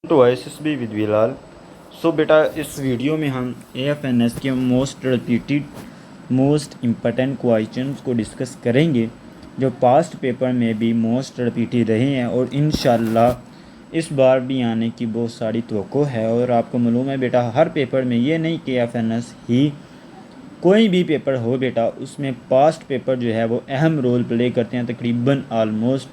तो SSB with Bilal. सो बेटा, इस वीडियो में हम एएफएनएस के most repeated most important questions को डिस्कस करेंगे जो पास्ट पेपर में भी मोस्ट रिपीटेड रहे हैं और इंशाल्लाह इस बार भी आने की बहुत सारी तवक्को है। और आपको मालूम है बेटा, हर पेपर में ये नहीं कि एएफएनएस ही कोई भी पेपर हो बेटा, उसमें पास्ट पेपर जो है वो अहम रोल प्ले करते हैं। तकरीबन आलमोस्ट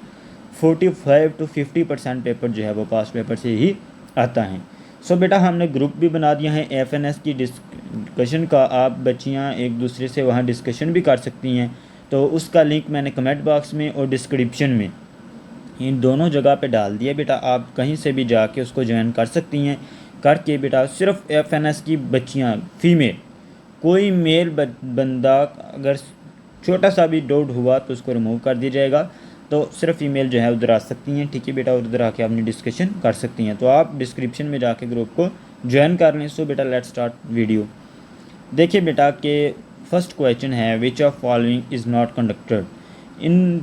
45 to 50% पेपर जो है वो पास्ट पेपर से ही आता है। सो बेटा, हमने ग्रुप भी बना दिया है एएफएनएस की डिस्कशन का। आप बच्चियां एक दूसरे से वहां डिस्कशन भी कर सकती हैं, तो उसका लिंक मैंने कमेंट बॉक्स में और डिस्क्रिप्शन में इन दोनों जगह पे डाल दिया बेटा। आप कहीं से भी जाके उसको ज्वाइन कर सकती हैं। करके बेटा, सिर्फ एएफएनएस की बच्चियाँ फीमेल, कोई मेल बंदा अगर छोटा सा भी डाउट हुआ तो उसको रिमूव कर दिया जाएगा। तो सिर्फ ईमेल जो है उधर आ सकती हैं, ठीक है बेटा, और उधर आके अपनी डिस्कशन कर सकती हैं। तो आप डिस्क्रिप्शन में जाके ग्रुप को ज्वाइन कर लें। सो बेटा, लेट्स स्टार्ट वीडियो। देखिए बेटा कि फर्स्ट क्वेश्चन है, which of following is not conductor. इन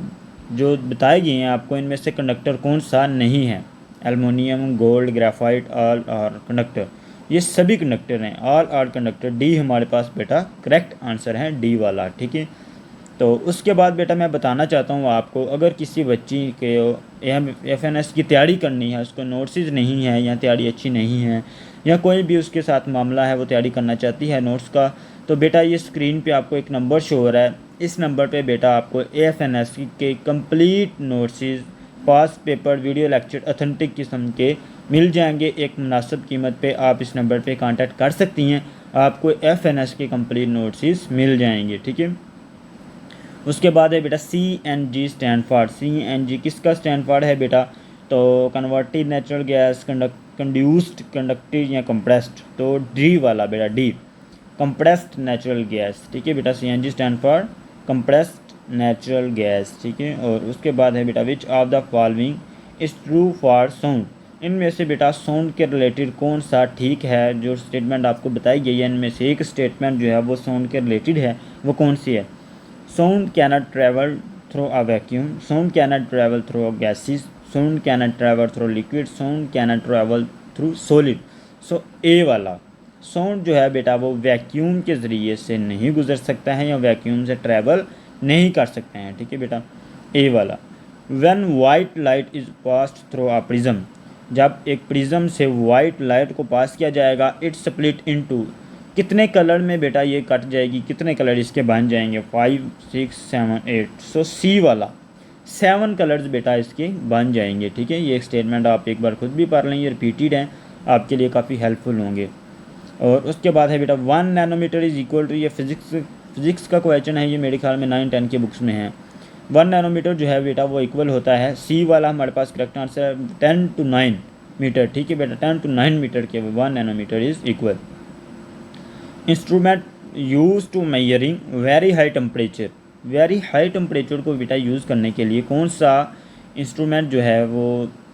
जो बताए गए हैं आपको, इनमें से कंडक्टर कौन सा नहीं है? Aluminium, gold, graphite, all are conductor. ये सभी कंडक्टर हैं, ऑल आर कंडक्टर। डी हमारे पास बेटा करेक्ट आंसर है, डी वाला, ठीक है। तो उसके बाद बेटा मैं बताना चाहता हूँ आपको, अगर किसी बच्ची के एएफएनएस की तैयारी करनी है, उसको नोट्स नहीं है या तैयारी अच्छी नहीं है या कोई भी उसके साथ मामला है, वो तैयारी करना चाहती है नोट्स का, तो बेटा ये स्क्रीन पे आपको एक नंबर शो हो रहा है। इस नंबर पे बेटा आपको एएफएनएस के complete notes, past paper, video lecture authentic किस्म के मिल जाएंगे एक मुनासिब कीमत पे। आप इस नंबर पे कांटेक्ट कर सकती हैं, आपको एएफएनएस के कंप्लीट नोट्स मिल जाएंगे, ठीक है। उसके बाद है बेटा CNG स्टैंड फॉर। CNG किसका स्टैंड फॉर है बेटा? तो कन्वर्टेड नेचुरल गैस, कंड्यूस्ड, कंडक्टिव या कंप्रेस्ड। तो डी वाला बेटा, डी कंप्रेस्ड नेचुरल गैस, ठीक है बेटा। CNG stand for compressed natural gas, ठीक है। और उसके बाद है बेटा, which of the following is true for sound. इनमें से बेटा साउंड के रिलेटेड कौन सा ठीक है? जो स्टेटमेंट आपको बताई गई है इनमें से एक स्टेटमेंट जो है वो साउंड के रिलेटेड है, वो कौन सी है? Sound cannot travel through a vacuum. Sound cannot travel through gases. Sound cannot travel through liquid. Sound cannot travel through solid. So A वाला साउंड जो है बेटा वो वैक्यूम के ज़रिए से नहीं गुजर सकता है या वैक्यूम से ट्रैवल नहीं कर सकते हैं, ठीक है बेटा, ए वाला। When white light is passed through a prism, जब एक प्रिज्म से वाइट लाइट को पास किया जाएगा, इट स्प्लिट इनटू, कितने कलर में बेटा ये कट जाएगी, कितने कलर इसके बन जाएंगे? 5, 6, 7, 8। सो सी वाला 7 कलर्स बेटा इसके बन जाएंगे, ठीक है। ये एक स्टेटमेंट आप एक बार खुद भी पढ़ लें, ये रिपीटेड है, आपके लिए काफ़ी हेल्पफुल होंगे। और उसके बाद है बेटा 1 नैनोमीटर इज़ इक्वल टू, ये फिज़िक्स का क्वेश्चन है, ये मेरे ख्याल में 9, 10 के बुक्स में है। 1 नैनोमीटर जो है बेटा वो इक्वल होता है, सी वाला हमारे पास करेक्ट आंसर 10 to 9 मीटर, ठीक है बेटा। 10 to 9 मीटर के 1 nanometre is equal. Instrument use to measuring very high temperature. Very high temperature को बेटा यूज़ करने के लिए कौन सा इंस्ट्रूमेंट जो है वो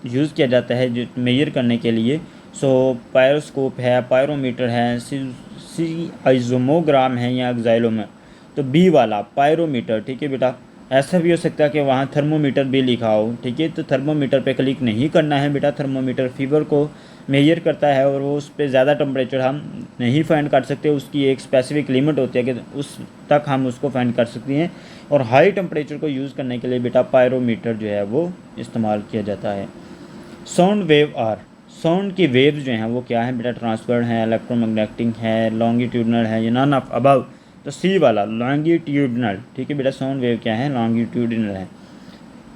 यूज़ किया जाता है जो मेजर करने के लिए? सो पायरोस्कोप है, पायरोमीटर है, सी आइजोमोग्राम है या एक्साइलोमीटर। तो बी वाला पायरोमीटर, ठीक है बेटा। ऐसा भी हो सकता है कि वहाँ थर्मोमीटर भी लिखा हो, ठीक है। तो थर्मोमीटर पे क्लिक नहीं करना है बेटा। थर्मोमीटर फीवर को मेजर करता है और वो उस पर ज़्यादा टेम्परेचर हम नहीं फाइंड कर सकते, उसकी एक स्पेसिफिक लिमिट होती है कि उस तक हम उसको फाइंड कर सकते हैं। और हाई टेम्परेचर को यूज़ करने के लिए बेटा पायरोमीटर जो है वो इस्तेमाल किया जाता है। साउंड वेव आर, साउंड की वेव जो हैं वो क्या है बेटा? ट्रांसफर्ड है, इलेक्ट्रोमैग्नेटिक है, लॉन्गिट्यूडनल है या नॉन ऑफ अबव। तो सी वाला लॉन्गिट्यूडनल, ठीक है बेटा। साउंड वेव क्या है? लॉन्गिट्यूडनल है।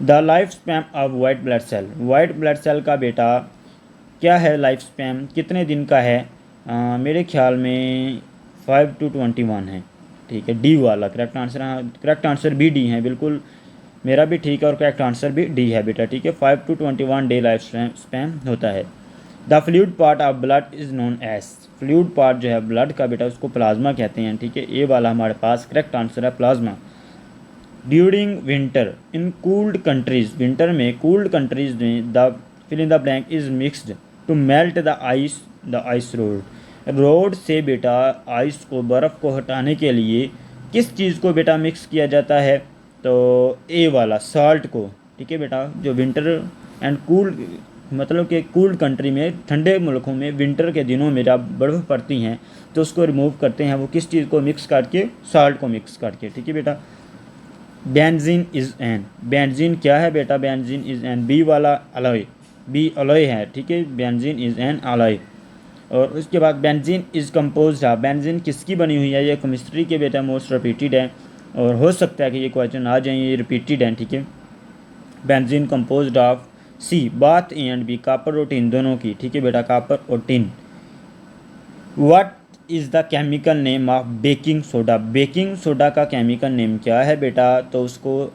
The life span of white blood cell, white blood cell का बेटा क्या है लाइफ स्पैन, कितने दिन का है? मेरे ख्याल में 5 to 21 है, ठीक है। डी वाला करेक्ट आंसर, हाँ करेक्ट आंसर भी डी है, बिल्कुल मेरा भी ठीक है और करेक्ट आंसर भी डी है बेटा, ठीक है। 5 to 21 डे लाइफ स्पैन होता है। The fluid part of blood is known as, fluid part जो है ब्लड का बेटा उसको प्लाज्मा कहते हैं, ठीक है। ए वाला हमारे पास करेक्ट आंसर है, plasma. During winter in cooled countries, winter में कूल्ड कंट्रीज में the fill in the blank is mixed to melt the ice road. Road से बेटा आइस को, बर्फ़ को हटाने के लिए किस चीज़ को बेटा मिक्स किया जाता है? तो ए वाला साल्ट को, ठीक है बेटा। जो विंटर एंड कूल्ड मतलब कि कूल्ड कंट्री में, ठंडे मुल्कों में विंटर के दिनों में जब बर्फ़ पड़ती हैं तो उसको रिमूव करते हैं, वो किस चीज़ को मिक्स करके, साल्ट को मिक्स करके, ठीक है बेटा। बेंजीन इज़ एन, बेंजीन क्या है बेटा, बेंजीन इज़ एन बी वाला अलॉय, बी अलॉय है, ठीक है, बेंजीन इज़ एन अलॉय। और उसके बाद बेंजीन इज़ कंपोज्ड है, बेंजीन किसकी बनी हुई है, ये केमिस्ट्री के बेटा मोस्ट रिपीटेड है और हो सकता है कि ये क्वेश्चन आ जाए, ये रिपीटेड है, ठीक है। Benzene composed of C, both A and B, copper और टिन दोनों की, ठीक है बेटा, कापर और tin. What is the chemical name of baking soda, baking soda का केमिकल नेम क्या है बेटा, तो उसको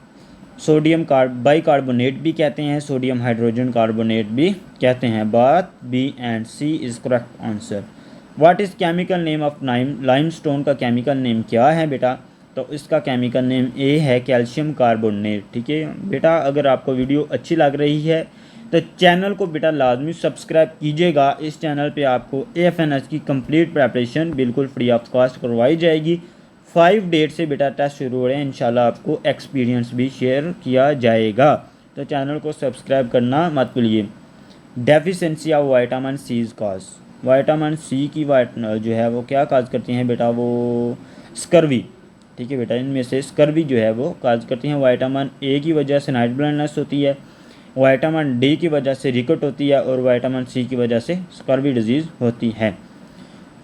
सोडियम बाइकार्बोनेट भी कहते हैं, सोडियम हाइड्रोजन कार्बोनेट भी कहते हैं। बात B and C is correct answer. What is chemical name of limestone का केमिकल नेम क्या है बेटा, तो इसका केमिकल नेम ए है कैल्शियम कार्बोनेट, ठीक है बेटा। अगर आपको वीडियो अच्छी लग रही है तो चैनल को बेटा लाजमी सब्सक्राइब कीजिएगा। इस चैनल पे आपको AFNS की कंप्लीट प्रिपरेशन बिल्कुल फ्री ऑफ कॉस्ट करवाई जाएगी। 5 डेट से बेटा टेस्ट शुरू हो रहे हैं, इंशाल्लाह आपको एक्सपीरियंस भी शेयर किया जाएगा, तो चैनल को सब्सक्राइब करना मत भूलिए। Deficiency of vitamin C is cause, vitamin C की जो है वो क्या काज करती हैं बेटा, वो स्कर्वी, ठीक है बेटा। इनमें से स्कर्वी जो है वो काज करती हैं। विटामिन ए की वजह से नाइट ब्लाइंडनेस होती है, विटामिन डी की वजह से रिकट होती है और विटामिन सी की वजह से स्कर्वी डिजीज़ होती है।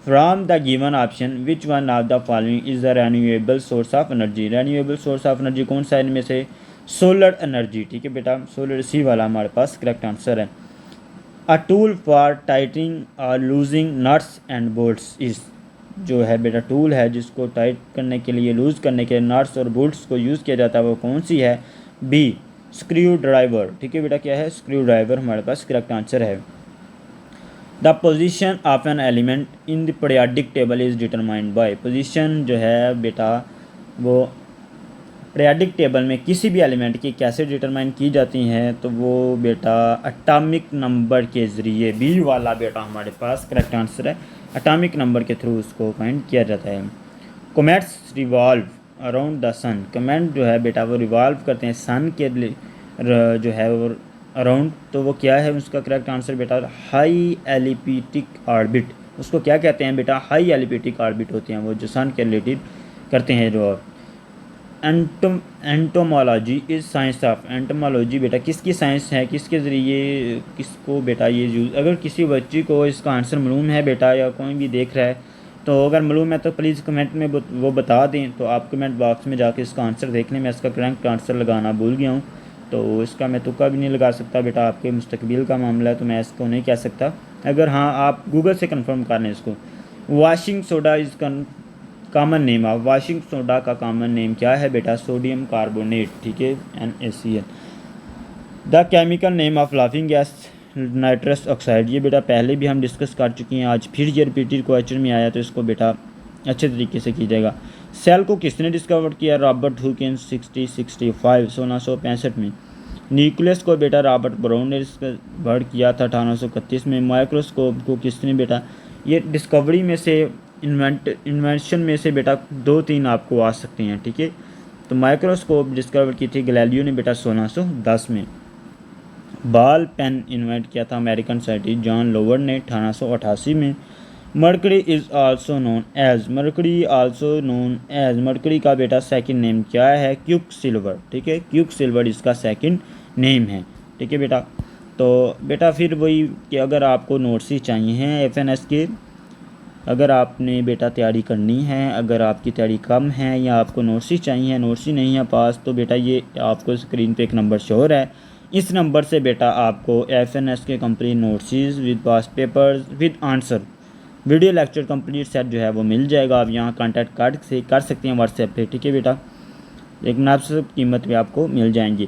From the given option which one of the following is the renewable source of energy, renewable source of energy कौन सा इनमें से, सोलर एनर्जी, ठीक है बेटा, सोलर सी वाला हमारे पास करेक्ट आंसर है। अ टूल फॉर टाइटिंग और loosening nuts and bolts is, जो है बेटा टूल है जिसको टाइट करने के लिए, लूज़ करने के लिए नट्स और बोल्ट्स को यूज़ किया जाता है, वो कौन सी है, बी स्क्रू ड्राइवर, ठीक है बेटा, क्या है, स्क्रू ड्राइवर हमारे पास करेक्ट आंसर है। The position of an element in the periodic table is determined by, position जो है बेटा वो पीरियाडिक टेबल में किसी भी एलिमेंट की कैसे डिटरमाइन की जाती हैं, तो वो बेटा एटॉमिक नंबर के ज़रिए, बी वाला बेटा हमारे पास करेक्ट आंसर है, एटॉमिक नंबर के थ्रू उसको फाइंड किया जाता है। Comets revolve around the sun, comet जो है बेटा वो रिवॉल्व करते हैं सन के जो है वो अराउंड, तो वो क्या है उसका करेक्ट आंसर बेटा, हाई एलिप्टिक ऑर्बिट, उसको क्या कहते हैं बेटा, हाई एलिप्टिक ऑर्बिट होते हैं वो जो सन के रिलेटेड करते हैं। जो entomology is science of, entomology बेटा किसकी साइंस है, किसके ज़रिए किसको बेटा ये यूज़, अगर किसी बच्ची को इसका आंसर मालूम है बेटा या कोई भी देख रहा है तो अगर मालूम है तो प्लीज़ कमेंट में वो बता दें। तो आप कमेंट बॉक्स में जाके इसका आंसर देखने में, इसका करेक्ट आंसर लगाना भूल गया हूँ, तो इसका मैं तुक्का भी नहीं लगा सकता बेटा, आपके मुस्तकबिल का मामला है तो मैं इसको नहीं कह सकता। अगर हाँ आप गूगल से कंफर्म कर लें इसको। Washing soda is common name of, washing soda का कॉमन नेम क्या है बेटा, सोडियम कार्बोनेट, ठीक है, NaCl। The chemical name of laughing gas nitrous oxide, ये बेटा पहले भी हम डिस्कस कर चुके हैं, आज फिर ये रिपीटेड क्वेश्चन में आया तो इसको बेटा अच्छे तरीके से कीजिएगा। सेल को किसने डिस्कवर किया, रॉबर्ट हुक इन 1665 में। न्यूक्लियस को बेटा रॉबर्ट ब्राउन ने डिस्कवर किया था 1831 में। माइक्रोस्कोप को किसने बेटा, ये डिस्कवरी में से इन्वेंशन में से बेटा 2-3 आपको आ सकते हैं, ठीक है। तो माइक्रोस्कोप डिस्कवर की थी गैलीलियो ने बेटा 1610 में। बॉल पेन इन्वेंट किया था अमेरिकन साइंटिस्ट जॉन लोवर ने 1888 में। Mercury is also known as, mercury also known as, mercury का बेटा सेकंड नेम क्या है, क्विक सिल्वर, ठीक है, क्विक सिल्वर इसका सेकंड नेम है, ठीक है बेटा। तो बेटा फिर वही कि अगर आपको नोट्स ही चाहिए हैं FNS के, अगर आपने बेटा तैयारी करनी है, अगर आपकी तैयारी कम है या आपको नोट्स ही चाहिए, नोट्स ही नहीं है पास, तो बेटा ये आपको स्क्रीन पे एक नंबर शो हो रहा है, इस नंबर से बेटा आपको FNS के complete notes with past papers with answer video lecture complete set जो है वो मिल जाएगा। आप यहाँ कॉन्टैक्ट कर सकते हैं व्हाट्सएप पे, ठीक है बेटा, एक मुनासिब कीमत में आपको मिल जाएंगे।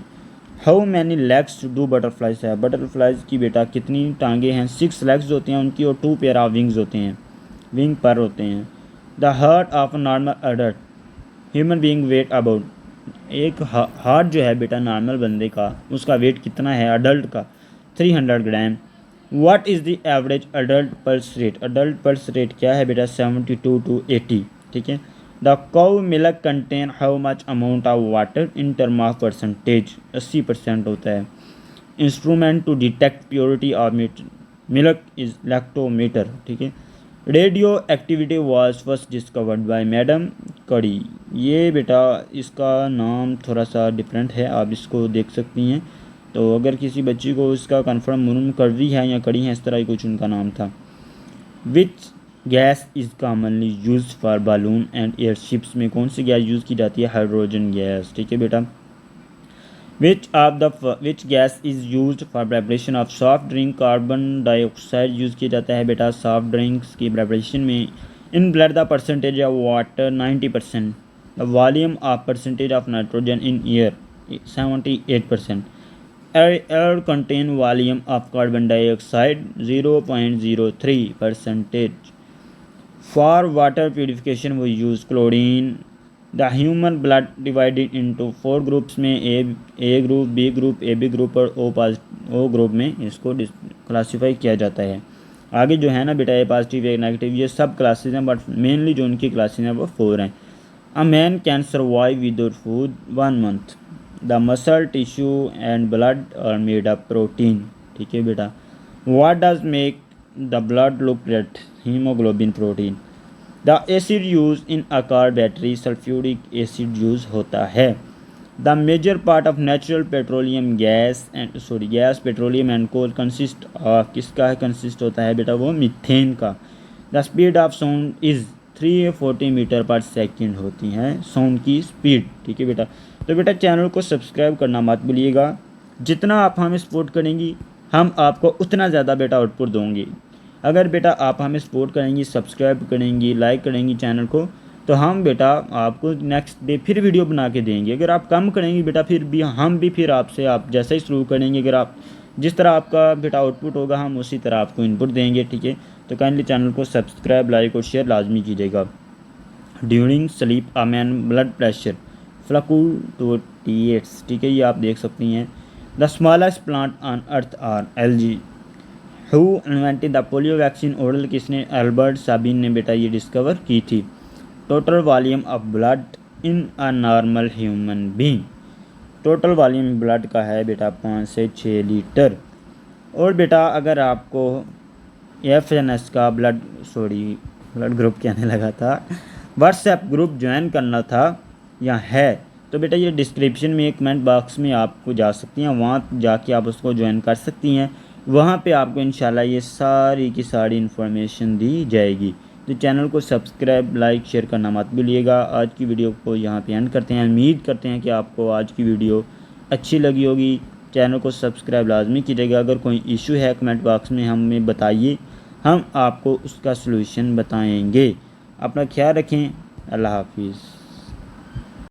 How many legs do butterflies है, बटरफ्लाइज की बेटा कितनी टांगे हैं, 6 लेग्स होते हैं उनकी और 2 पेयर ऑफ विंग्स होते हैं, विंग पर होते हैं। The heart of normal adult human being weigh about, एक हार्ट जो है बेटा नॉर्मल बंदे का उसका वेट कितना है अडल्ट का, 300 gram. What is the average adult pulse rate, adult pulse rate क्या है बेटा 72 to 80, ठीक है। The cow milk contain how much amount of water in term of percentage, 80% होता है। Instrument to detect purity of milk is lactometer, ठीक है। Radioactivity was first discovered by madam Curie. ये बेटा इसका नाम थोड़ा सा डिफरेंट है, आप इसको देख सकती हैं। तो अगर किसी बच्ची को इसका कन्फर्म मालूम कड़ी है या कड़ी है, इस तरह ही कुछ उनका नाम था। Which gas is commonly use for balloon and airships में कौन सी गैस यूज़ की जाती है? हाइड्रोजन गैस, ठीक है बेटा। Which gas is use for preparation of soft drink? Carbon dioxide use किया जाता है बेटा सॉफ्ट ड्रिंक्स की प्रेपरेशन में। In blood the percentage of water 90%, the volume of percentage of nitrogen in air 78%, air contain volume of carbon dioxide 0.03%। For water purification वो use chlorine. The human blood divided into 4 groups में A group, B group, A B group और ओ group में इसको classify किया जाता है। आगे जो है ना बेटा ए पॉजिटिव ए नेगेटिव ये सब क्लासेस हैं, बट मेनली जो उनकी क्लासेस हैं वो 4 हैं। A man can survive without food 1 month. The muscle tissue and blood are made of protein, ठीक है बेटा। What does make the blood look red? Haemoglobin, protein. The acid use in a car battery sulphuric acid use होता है। The major part of natural petroleum gas petroleum and coal consist of, किसका है consist होता है बेटा? वो methane का। The speed of sound is 340 metre पर सेकेंड होती है साउंड की स्पीड, ठीक है बेटा। तो बेटा चैनल को सब्सक्राइब करना मत भूलिएगा। जितना आप हमें सपोर्ट करेंगी हम आपको उतना ज़्यादा बेटा आउटपुट देंगे। अगर बेटा आप हमें सपोर्ट करेंगी, सब्सक्राइब करेंगी, लाइक करेंगी चैनल को, तो हम बेटा आपको नेक्स्ट डे फिर वीडियो बना के देंगे। अगर आप कम करेंगी बेटा फिर भी हम भी फिर आपसे आप जैसा ही शुरू करेंगे, अगर आप जिस तरह आपका बेटा आउटपुट होगा हम उसी तरह आपको इनपुट देंगे, ठीक है। तो काइंडली चैनल को सब्सक्राइब, लाइक और शेयर लाजमी कीजिएगा। During sleep a man blood pressure fluctuates, ठीक है, ये आप देख सकती हैं। The smallest plant on earth are algae. Who invented the polio vaccine oral? किसने? अल्बर्ट साबिन ने बेटा ये डिस्कवर की थी। Total volume of blood in a normal human being, total volume blood का है बेटा 5 से 6 लीटर। और बेटा अगर आपको FNS का ब्लड ग्रुप कहने लगा था, व्हाट्सएप ग्रुप ज्वाइन करना था या है, तो बेटा ये डिस्क्रिप्शन में कमेंट बॉक्स में आपको जा सकती हैं, वहाँ जाके आप उसको ज्वाइन कर सकती हैं। वहाँ पे आपको इंशाल्लाह ये सारी की सारी इन्फॉर्मेशन दी जाएगी। तो चैनल को सब्सक्राइब, लाइक, शेयर करना मत भूलिएगा। आज की वीडियो को यहाँ पे एंड करते हैं। उम्मीद करते हैं कि आपको आज की वीडियो अच्छी लगी होगी। चैनल को सब्सक्राइब लाजमी कीजिएगा। अगर कोई इशू है कमेंट बॉक्स में हमें बताइए, हम आपको उसका सलूशन बताएंगे। अपना ख्याल रखें। अल्लाह हाफिज़।